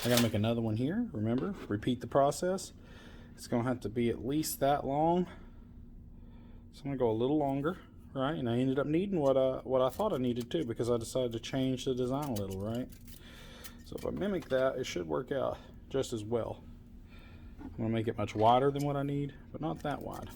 I gotta make another one here. Remember, repeat the process. It's gonna have to be at least that long. So I'm gonna go a little longer, right? And I ended up needing what I thought I needed too, because I decided to change the design a little, right? So if I mimic that, it should work out just as well. I'm gonna make it much wider than what I need, but not that wide.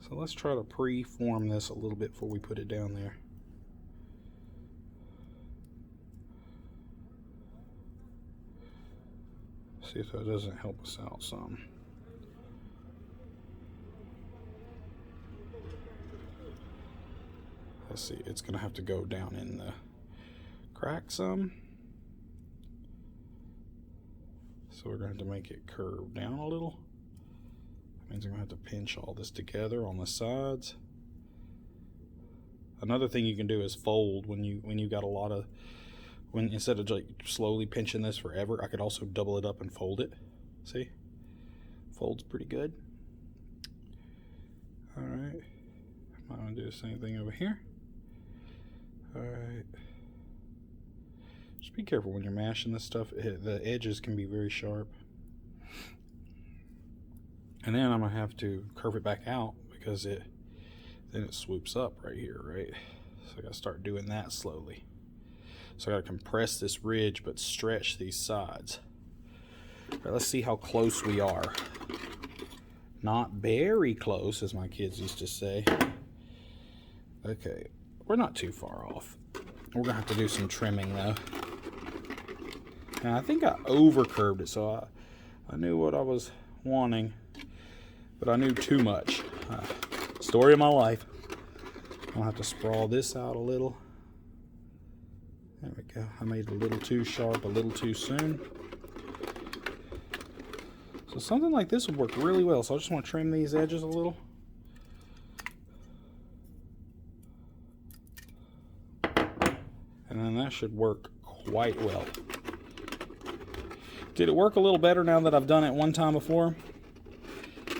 So let's try to pre-form this a little bit before we put it down there. See if that doesn't help us out some. Let's see, it's gonna have to go down in the crack some. So we're gonna have to make it curve down a little. That means I'm gonna have to pinch all this together on the sides. Another thing you can do is fold when you got a lot of, instead of like slowly pinching this forever, I could also double it up and fold it. See? Folds pretty good. Alright. I'm gonna do the same thing over here. Alright. Just be careful when you're mashing this stuff. The edges can be very sharp. And then I'm gonna have to curve it back out because then it swoops up right here, right? So I gotta start doing that slowly. So I gotta compress this ridge but stretch these sides. All right, let's see how close we are. Not very close, as my kids used to say. Okay, we're not too far off. We're gonna have to do some trimming though. And I think I over curved it, so I knew what I was wanting, but I knew too much. Story of my life. I'll have to sprawl this out a little. There we go. I made it a little too sharp, a little too soon. So something like this would work really well. So I just want to trim these edges a little. And then that should work quite well. Did it work a little better now that I've done it one time before?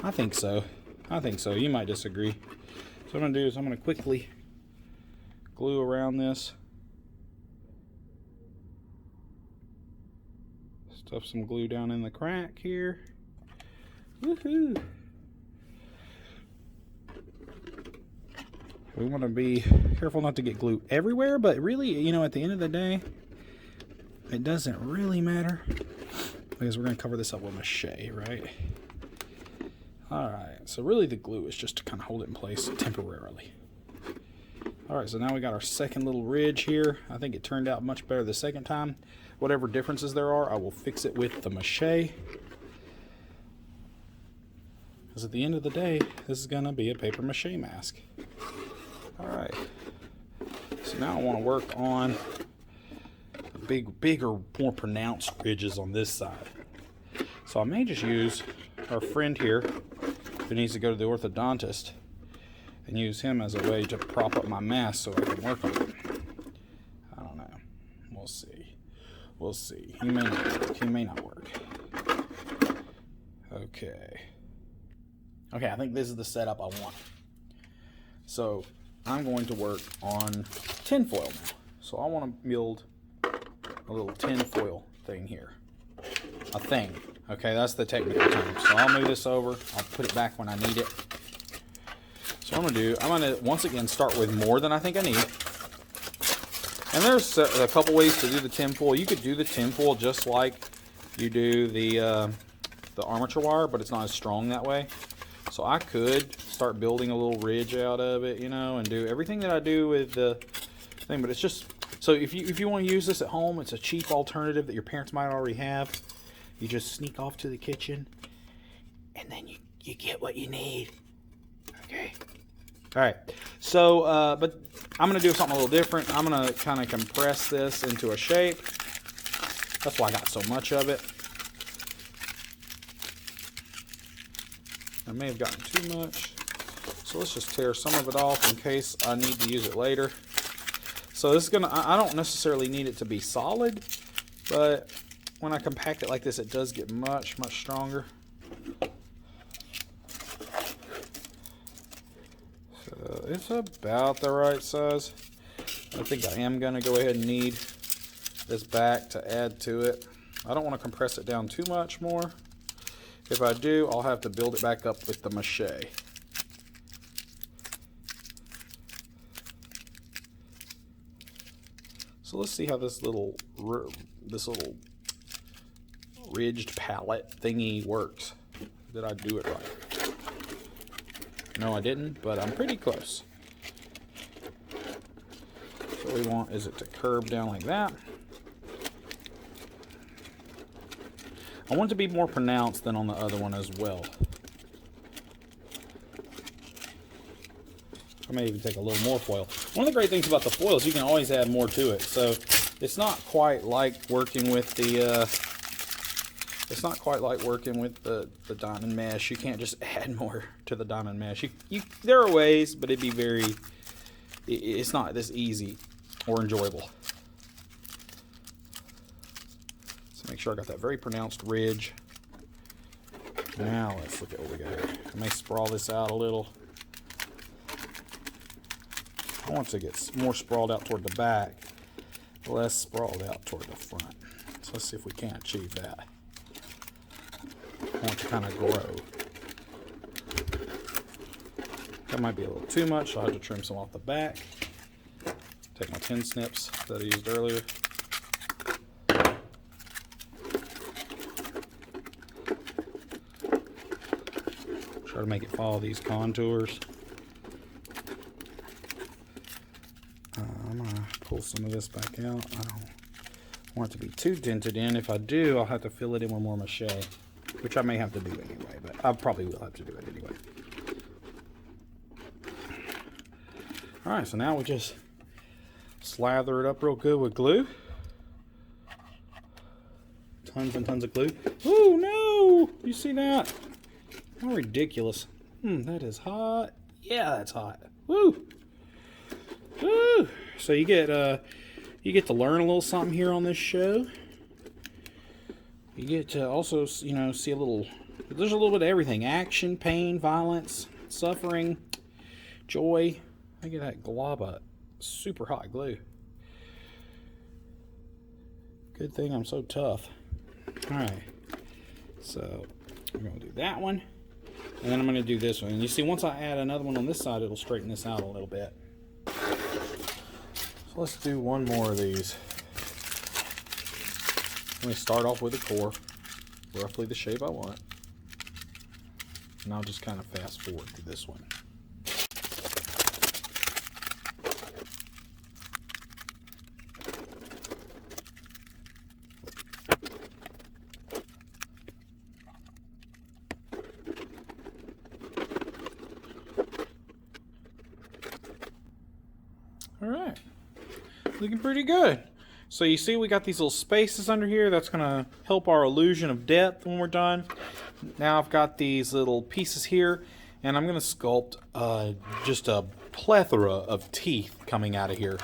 I think so. I think so. You might disagree. So what I'm going to do is I'm going to quickly glue around this. Stuff some glue down in the crack here. Woohoo! We want to be careful not to get glue everywhere, but really, you know, at the end of the day, it doesn't really matter because we're going to cover this up with Mache, right? Alright, so really the glue is just to kind of hold it in place temporarily. Alright, so now we got our second little ridge here. I think it turned out much better the second time. Whatever differences there are, I will fix it with the Mache. Because at the end of the day, this is going to be a paper mache mask. Alright, so now I want to work on bigger, more pronounced ridges on this side. So I may just use our friend here who needs to go to the orthodontist and use him as a way to prop up my mask so I can work on it. I don't know. We'll see. We'll see. He may not work. He may not work. Okay. Okay, I think this is the setup I want. So I'm going to work on tinfoil now. So I want to build a little tinfoil thing here. A thing. Okay, that's the technical term. So I'll move this over. I'll put it back when I need it. So what I'm going to once again start with more than I think I need. And there's a couple ways to do the tinfoil. You could do the tinfoil just like you do the armature wire, but it's not as strong that way. So I could start building a little ridge out of it, you know, and do everything that I do with the thing. But it's just, so if you want to use this at home, it's a cheap alternative that your parents might already have. You just sneak off to the kitchen, and then you get what you need. Okay. All right. So, but I'm going to do something a little different. I'm going to kind of compress this into a shape. That's why I got so much of it. I may have gotten too much. So let's just tear some of it off in case I need to use it later. So this is going to, I don't necessarily need it to be solid, but when I compact it like this, it does get much, much stronger. So it's about the right size. I think I am going to go ahead and knead this back to add to it. I don't want to compress it down too much more. If I do, I'll have to build it back up with the Mache. So let's see how this little ridged palette thingy works. Did I do it right? No, I didn't, but I'm pretty close. So what we want is it to curve down like that. I want it to be more pronounced than on the other one as well. I may even take a little more foil. One of the great things about the foil is you can always add more to it. So it's not quite like working with the diamond mesh. You can't just add more to the diamond mesh. There are ways, but it's not this easy or enjoyable. So make sure I got that very pronounced ridge. Now let's look at what we got here. I may sprawl this out a little. I want it to get more sprawled out toward the back, less sprawled out toward the front. So let's see if we can't achieve that. I want it to kind of grow. That might be a little too much, so I'll have to trim some off the back. Take my 10 snips that I used earlier. Try to make it follow these contours. I'm going to pull some of this back out. I don't want it to be too dented in. If I do, I'll have to fill it in with more Mache, which I may have to do anyway, but I probably will have to do it anyway. Alright, so now we just slather it up real good with glue. Tons and tons of glue. Oh no! You see that? How ridiculous. That is hot. Yeah, that's hot. Woo! Woo! So you get to learn a little something here on this show. You get to also, see a little. There's a little bit of everything: action, pain, violence, suffering, joy. Look at that glob of super hot glue. Good thing I'm so tough. All right, so I'm gonna do that one, and then I'm gonna do this one. And you see, once I add another one on this side, it'll straighten this out a little bit. So let's do one more of these. Let me start off with a core, roughly the shape I want, and I'll just kind of fast forward to this one. All right, looking pretty good. So you see we got these little spaces under here. That's going to help our illusion of depth when we're done. Now I've got these little pieces here, and I'm going to sculpt just a plethora of teeth coming out of here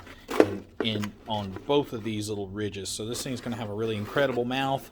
on both of these little ridges. So this thing's going to have a really incredible mouth.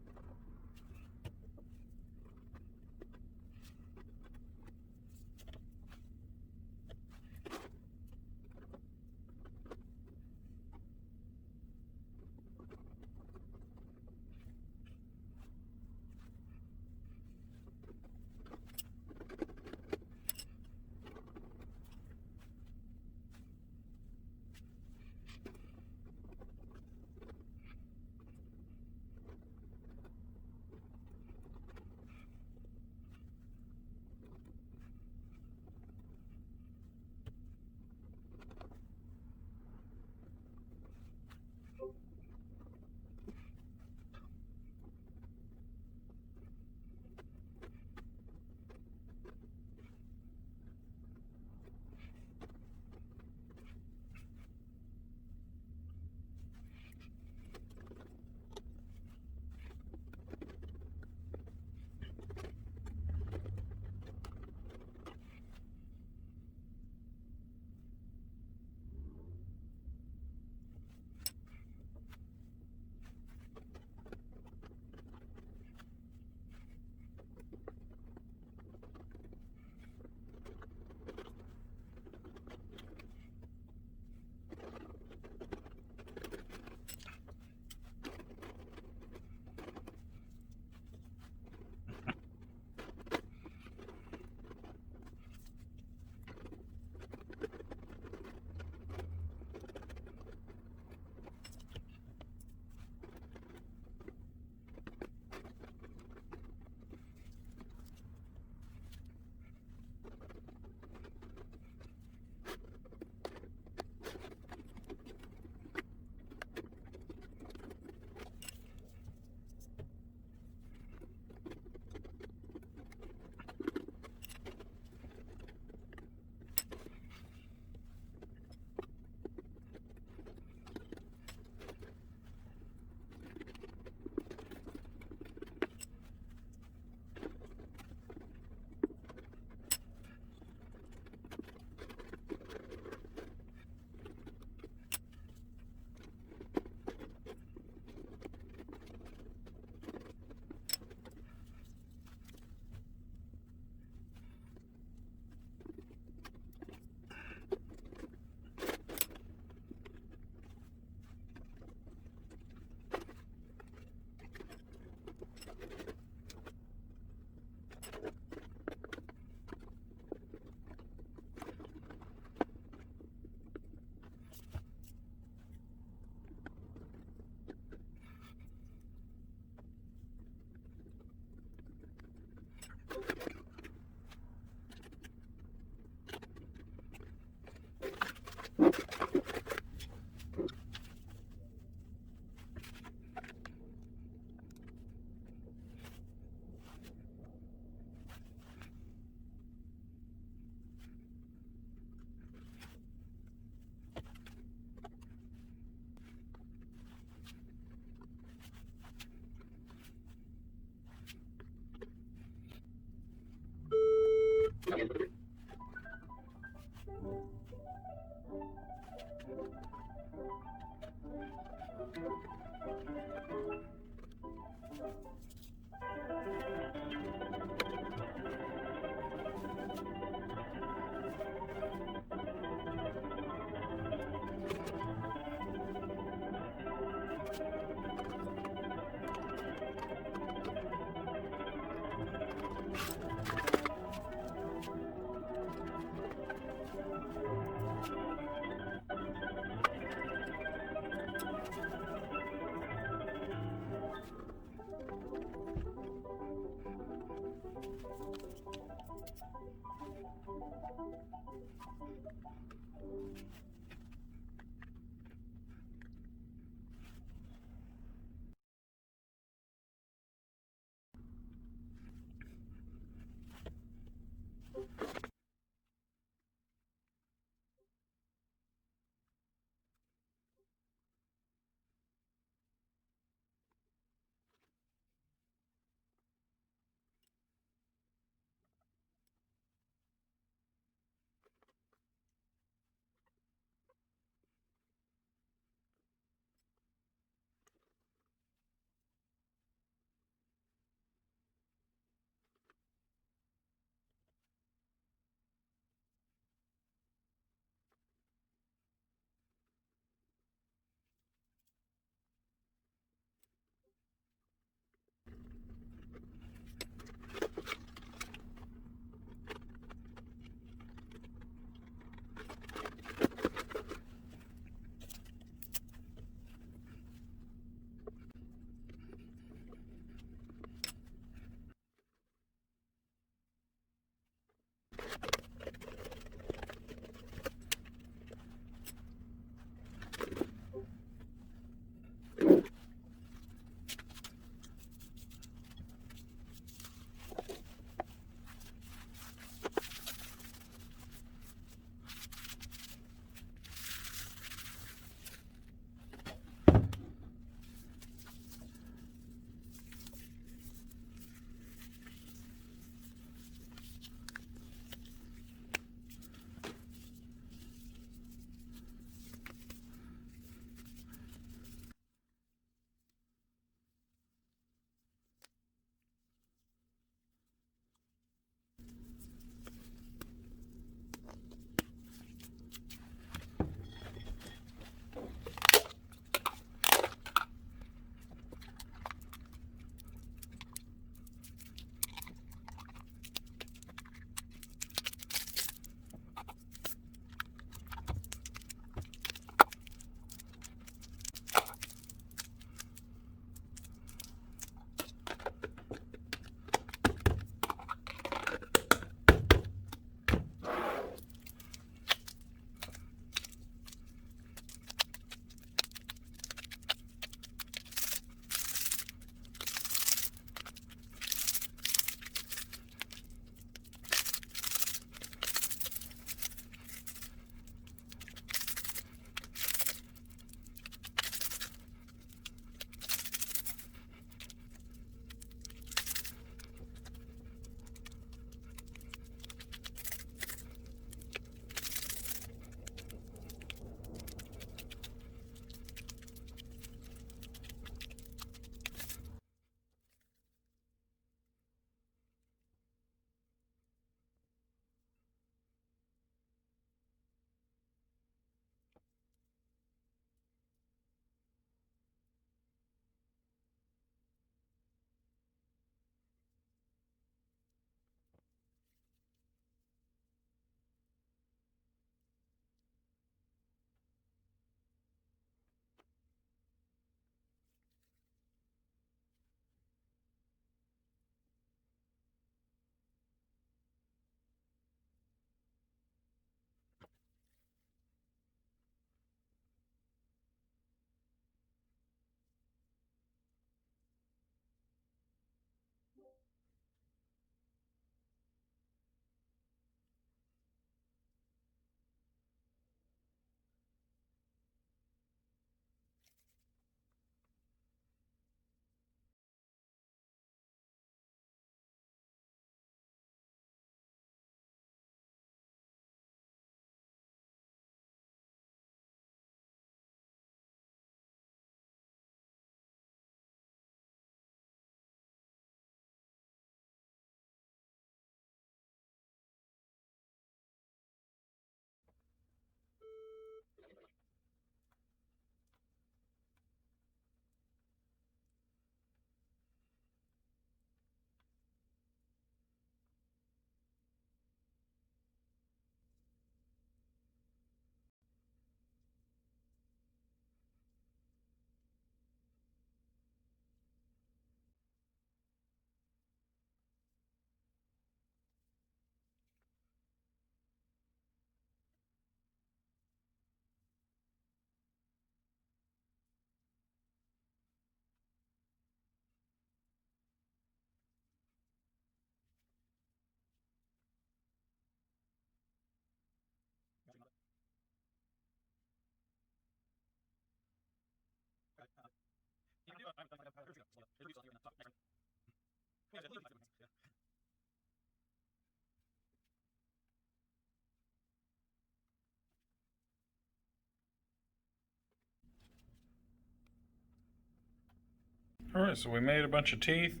Alright, so we made a bunch of teeth.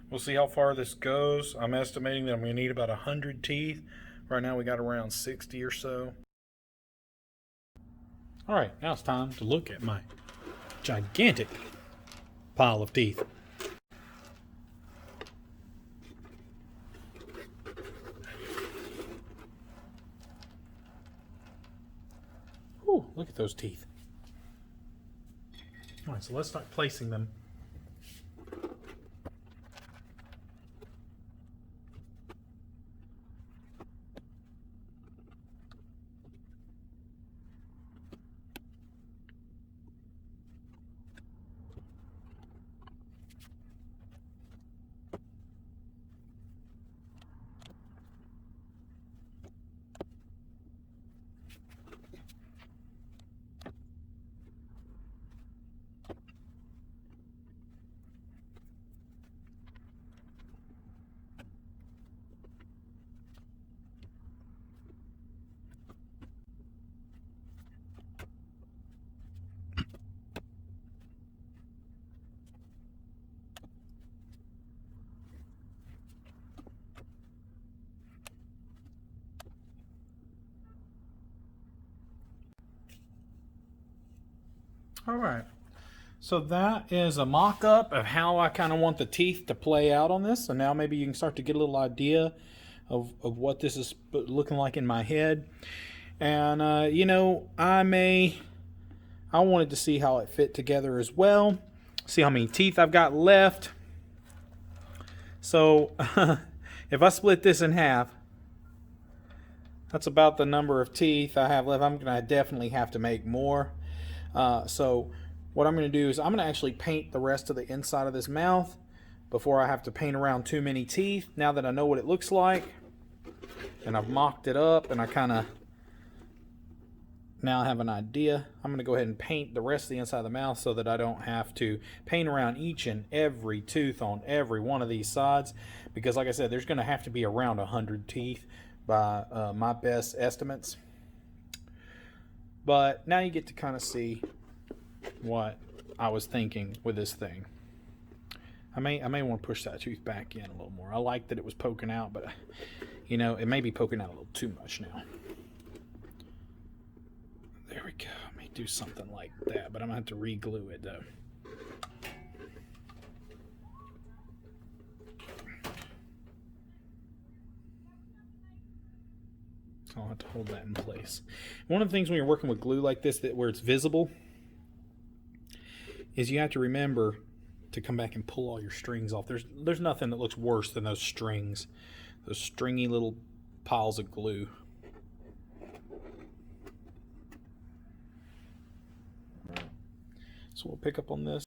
We'll see how far this goes. I'm estimating that I'm going to need about 100 teeth. Right now we got around 60 or so. Alright, now it's time to look at my gigantic pile of teeth. Ooh, look at those teeth. Alright, so let's start placing them. Alright, so that is a mock-up of how I kind of want the teeth to play out on this. So now maybe you can start to get a little idea of what this is looking like in my head. And, you know, I wanted to see how it fit together as well. See how many teeth I've got left. So, if I split this in half, that's about the number of teeth I have left. I'm going to definitely have to make more. So what I'm going to do is I'm going to actually paint the rest of the inside of this mouth before I have to paint around too many teeth. Now that I know what it looks like and I've mocked it up and I kind of now have an idea, I'm going to go ahead and paint the rest of the inside of the mouth so that I don't have to paint around each and every tooth on every one of these sides, because like I said, there's going to have to be around 100 teeth by my best estimates. But now you get to kind of see what I was thinking with this thing. I may want to push that tooth back in a little more. I like that it was poking out, but you know, it may be poking out a little too much now. There we go. I may do something like that, but I'm gonna have to re-glue it though. I'll have to hold that in place. One of the things when you're working with glue like this, where it's visible, is you have to remember to come back and pull all your strings off. There's nothing that looks worse than those strings, those stringy little piles of glue. So we'll pick up on this.